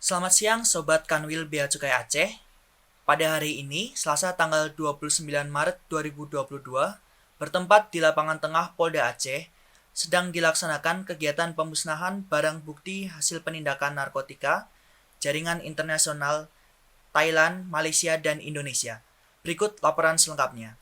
Selamat siang Sobat Kanwil Bea Cukai Aceh. Pada hari ini, Selasa tanggal 29 Maret 2022, bertempat di lapangan tengah Polda Aceh, sedang dilaksanakan kegiatan pemusnahan barang bukti hasil penindakan narkotika, jaringan internasional, Thailand, Malaysia, dan Indonesia. Berikut laporan selengkapnya.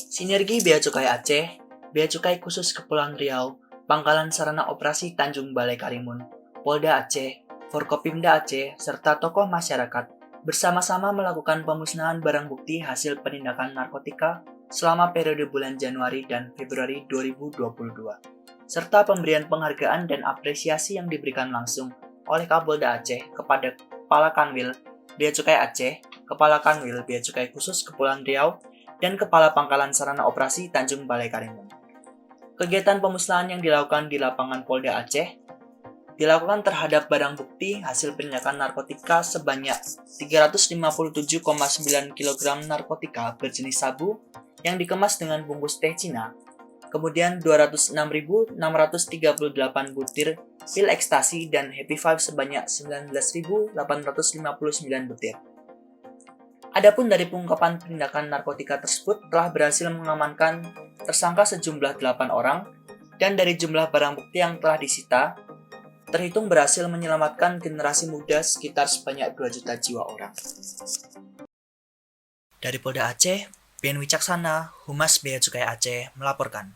Sinergi Bea Cukai Aceh, Bea Cukai Khusus Kepulauan Riau, Pangkalan Sarana Operasi Tanjung Balai Karimun, Polda Aceh, Forkopimda Aceh, serta tokoh masyarakat bersama-sama melakukan pemusnahan barang bukti hasil penindakan narkotika selama periode bulan Januari dan Februari 2022, serta pemberian penghargaan dan apresiasi yang diberikan langsung oleh Kapolda Aceh kepada Kepala Kanwil Bea Cukai Aceh, Kepala Kanwil Bea Cukai Khusus Kepulauan Riau, dan Kepala Pangkalan Sarana Operasi Tanjung Balai Karimun. Kegiatan pemusnahan yang dilakukan di lapangan Polda Aceh dilakukan terhadap barang bukti hasil penindakan narkotika sebanyak 357,9 kg narkotika berjenis sabu yang dikemas dengan bungkus teh Cina, kemudian 206.638 butir pil ekstasi dan Happy Five sebanyak 19.859 butir. Adapun dari pengungkapan penindakan narkotika tersebut telah berhasil mengamankan tersangka sejumlah 8 orang, dan dari jumlah barang bukti yang telah disita, terhitung berhasil menyelamatkan generasi muda sekitar sebanyak 2 juta jiwa orang. Dari Polda Aceh, Ben Wicaksana, Humas Bea Cukai Aceh, melaporkan.